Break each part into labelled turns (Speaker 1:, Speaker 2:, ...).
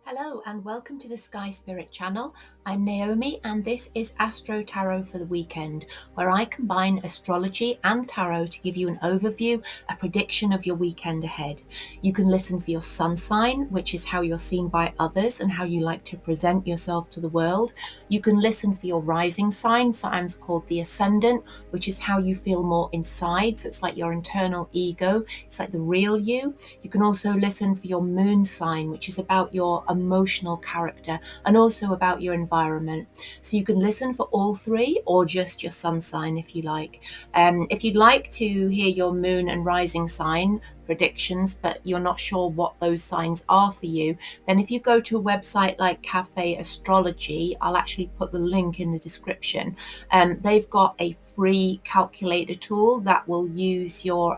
Speaker 1: Hello and welcome to the Sky Spirit channel. I'm Naomi and this is Astro Tarot for the Weekend, where I combine astrology and tarot to give you an overview, a prediction of your weekend ahead. You can listen for your sun sign, which is how you're seen by others and how you like to present yourself to the world. You can listen for your rising sign, sometimes called the ascendant, which is how you feel more inside. So it's like your internal ego. It's like the real you. You can also listen for your moon sign, which is about your emotional character and also about your environment. So you can listen for all three or just your sun sign if you like. If you'd like to hear your moon and rising sign predictions, but you're not sure what those signs are for you, then if you go to a website like Cafe Astrology, I'll actually put the link in the description. They've got a free calculator tool that will use your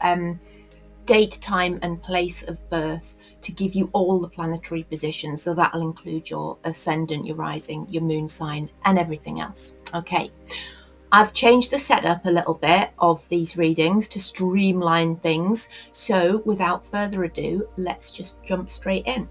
Speaker 1: date, time and place of birth to give you all the planetary positions. So that'll include your ascendant, your rising, your moon sign and everything else. Okay. I've changed the setup a little bit of these readings to streamline things. So without further ado, let's just jump straight in.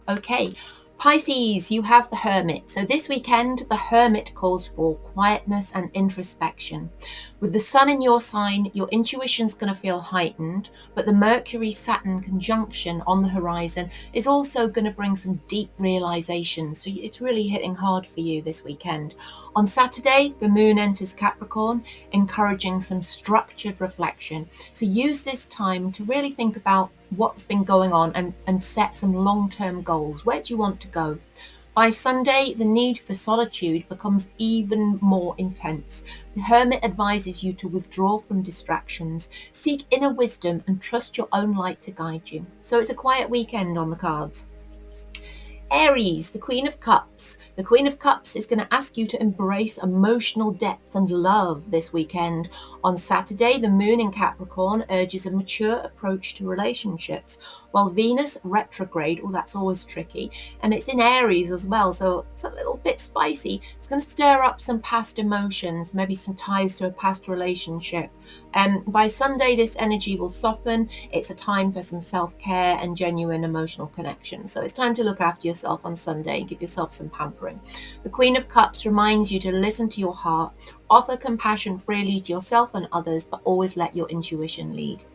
Speaker 1: Okay. Pisces, you have the Hermit. So this weekend, the Hermit calls for quietness and introspection. With the sun in your sign, your intuition's going to feel heightened, but the Mercury-Saturn conjunction on the horizon is also going to bring some deep realizations. So it's really hitting hard for you this weekend. On Saturday, the moon enters Capricorn, encouraging some structured reflection. So use this time to really think about what's been going on and set some long-term goals. Where do you want to go? By Sunday, the need for solitude becomes even more intense. The Hermit advises you to withdraw from distractions, seek inner wisdom and trust your own light to guide you. So it's a quiet weekend on the cards. Aries, the Queen of Cups. The Queen of Cups is going to ask you to embrace emotional depth and love this weekend. On Saturday, the moon in Capricorn urges a mature approach to relationships, while Venus retrograde, oh, that's always tricky, and it's in Aries as well, so it's a little bit spicy. It's going to stir up some past emotions, maybe some ties to a past relationship. By Sunday, this energy will soften. It's a time for some self-care and genuine emotional connection. So it's time to look after yourself on Sunday and give yourself some pampering. The Queen of Cups reminds you to listen to your heart, offer compassion freely to yourself and others, but always let your intuition lead.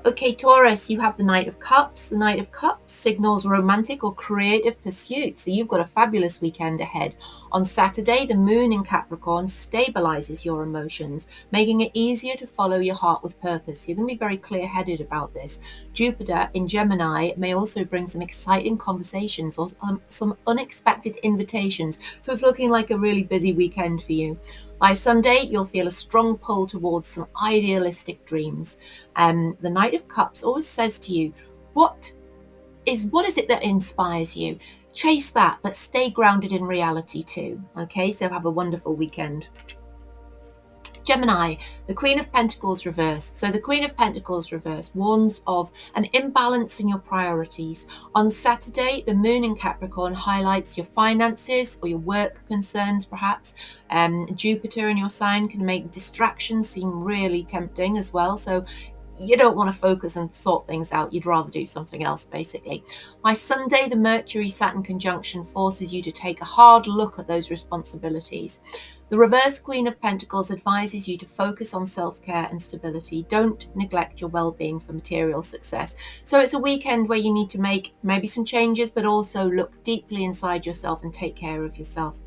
Speaker 1: Okay, Taurus, you have the Knight of Cups. The Knight of Cups signals romantic or creative pursuits. So you've got a fabulous weekend ahead. On Saturday, the moon in Capricorn stabilizes your emotions, making it easier to follow your heart with purpose. You're going to be very clear-headed about this. Jupiter in Gemini may also bring some exciting conversations or some unexpected invitations. So it's looking like a really busy weekend for you. By Sunday, you'll feel a strong pull towards some idealistic dreams. The Knight of Cups always says to you, what is it that inspires you? Chase that, but stay grounded in reality too. Okay, so have a wonderful weekend. Gemini, the Queen of Pentacles reversed. So the Queen of Pentacles reversed warns of an imbalance in your priorities. On Saturday, the moon in Capricorn highlights your finances or your work concerns perhaps. Jupiter in your sign can make distractions seem really tempting as well. So you don't want to focus and sort things out. You'd rather do something else, basically. By Sunday, the Mercury-Saturn conjunction forces you to take a hard look at those responsibilities. The reverse Queen of Pentacles advises you to focus on self-care and stability. Don't neglect your well-being for material success. So it's a weekend where you need to make maybe some changes, but also look deeply inside yourself and take care of yourself.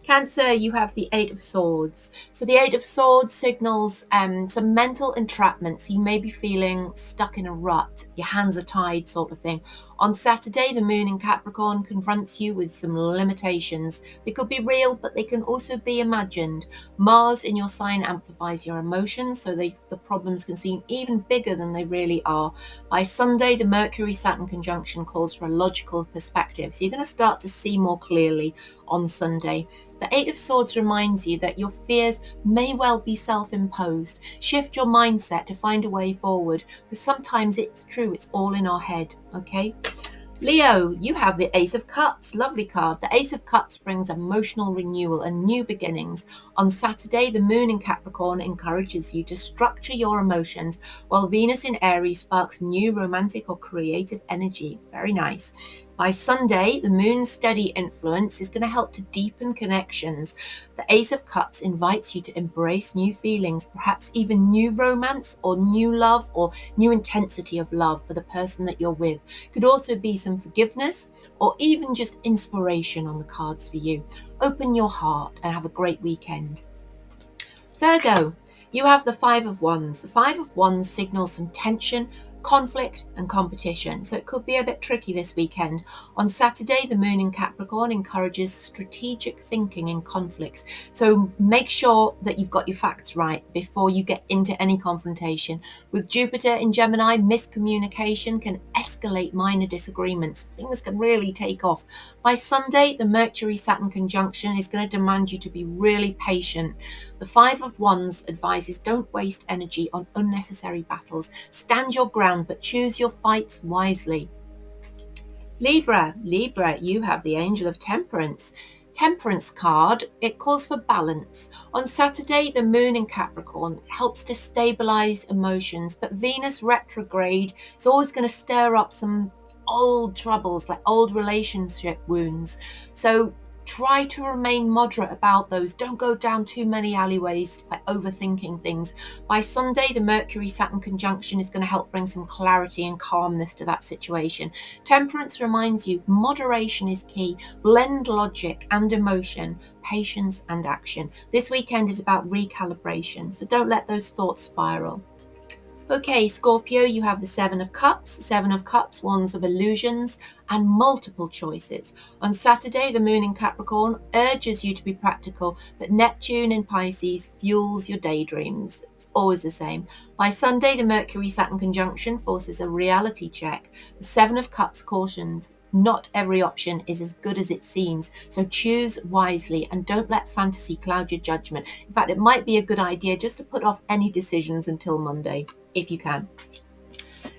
Speaker 1: Cancer, you have the Eight of Swords. So the Eight of Swords signals some mental entrapment. So you may be feeling stuck in a rut, your hands are tied sort of thing. On Saturday, the moon in Capricorn confronts you with some limitations. They could be real, but they can also be imagined. Mars in your sign amplifies your emotions, so the problems can seem even bigger than they really are. By Sunday, the Mercury-Saturn conjunction calls for a logical perspective. So you're going to start to see more clearly on Sunday. The Eight of Swords reminds you that your fears may well be self-imposed. Shift your mindset to find a way forward, because sometimes it's true, it's all in our head, okay? Leo, you have the Ace of Cups. Lovely card. The Ace of Cups brings emotional renewal and new beginnings. On Saturday, the moon in Capricorn encourages you to structure your emotions, while Venus in Aries sparks new romantic or creative energy. Very nice. By Sunday, the moon's steady influence is going to help to deepen connections. The Ace of Cups invites you to embrace new feelings, perhaps even new romance or new love or new intensity of love for the person that you're with. Could also be some forgiveness or even just inspiration on the cards for you. Open your heart and have a great weekend. Virgo, you have the Five of Wands. The Five of Wands signals some tension, conflict, and competition, so it could be a bit tricky this weekend. On Saturday, the moon in Capricorn encourages strategic thinking in conflicts, so make sure that you've got your facts right before you get into any confrontation. With Jupiter in Gemini, miscommunication can escalate minor disagreements. Things can really take off. By Sunday, the Mercury-Saturn conjunction is going to demand you to be really patient. The Five of Wands advises don't waste energy on unnecessary battles. Stand your ground, but choose your fights wisely. Libra, you have the Angel of Temperance. Temperance card, it calls for balance. On Saturday, the moon in Capricorn helps to stabilize emotions, but Venus retrograde is always going to stir up some old troubles, like old relationship wounds. So try to remain moderate about those. Don't go down too many alleyways, like overthinking things. By Sunday, the Mercury-Saturn conjunction is going to help bring some clarity and calmness to that situation. Temperance reminds you moderation is key. Blend logic and emotion, patience and action. This weekend is about recalibration, so don't let those thoughts spiral. Okay, Scorpio, you have the Seven of Cups. Seven of Cups, wands of illusions and multiple choices. On Saturday, the moon in Capricorn urges you to be practical, but Neptune in Pisces fuels your daydreams. It's always the same. By Sunday, the Mercury-Saturn conjunction forces a reality check. The Seven of Cups cautions not every option is as good as it seems, so choose wisely and don't let fantasy cloud your judgment. In fact, it might be a good idea just to put off any decisions until Monday, if you can.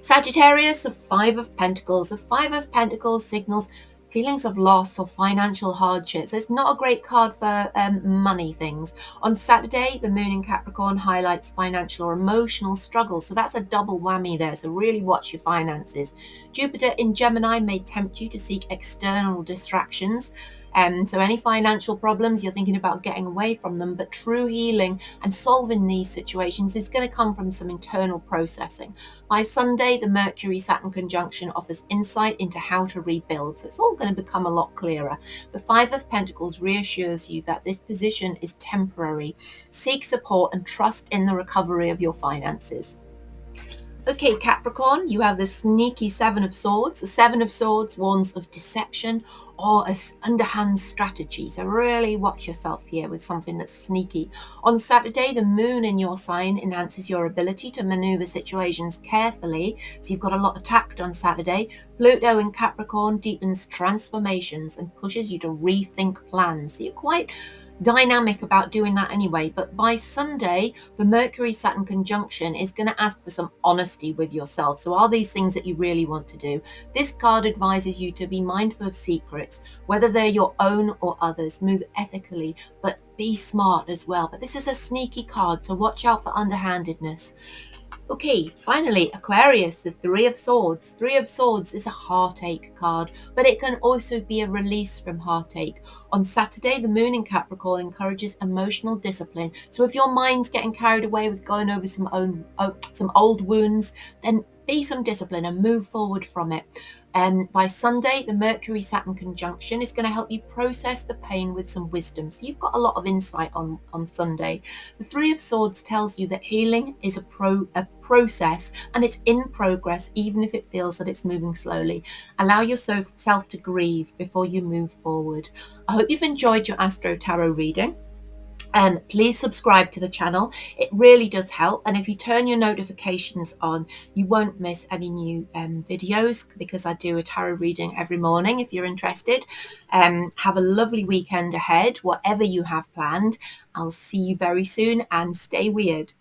Speaker 1: Sagittarius, the Five of Pentacles. The Five of Pentacles signals feelings of loss or financial hardships. It's not a great card for money things. On Saturday, the moon in Capricorn highlights financial or emotional struggles. So that's a double whammy there. So really watch your finances. Jupiter in Gemini may tempt you to seek external distractions. So any financial problems, you're thinking about getting away from them, but true healing and solving these situations is going to come from some internal processing. By Sunday, the Mercury-Saturn conjunction offers insight into how to rebuild, so it's all going to become a lot clearer. The Five of Pentacles reassures you that this position is temporary. Seek support and trust in the recovery of your finances. Okay, Capricorn, you have the sneaky Seven of Swords. The Seven of Swords warns of deception or an underhand strategy. So really watch yourself here with something that's sneaky. On Saturday, the moon in your sign enhances your ability to maneuver situations carefully. So you've got a lot of tact on Saturday. Pluto in Capricorn deepens transformations and pushes you to rethink plans. So you're quite dynamic about doing that anyway. But by Sunday, the Mercury-Saturn conjunction is going to ask for some honesty with yourself. So are these things that you really want to do? This card advises you to be mindful of secrets, whether they're your own or others. Move ethically, but be smart as well. But this is a sneaky card, so watch out for underhandedness. Okay, finally, Aquarius, the Three of Swords. Three of Swords is a heartache card, but it can also be a release from heartache. On Saturday, the moon in Capricorn encourages emotional discipline. So if your mind's getting carried away with going over some old wounds, then be some discipline and move forward from it. By Sunday, the Mercury-Saturn conjunction is going to help you process the pain with some wisdom. So you've got a lot of insight on Sunday. The Three of Swords tells you that healing is a process and it's in progress, even if it feels that it's moving slowly. Allow yourself to grieve before you move forward. I hope you've enjoyed your Astro Tarot reading. Please subscribe to the channel. It really does help. And if you turn your notifications on, you won't miss any new videos, because I do a tarot reading every morning if you're interested. Have a lovely weekend ahead, whatever you have planned. I'll see you very soon, and stay weird.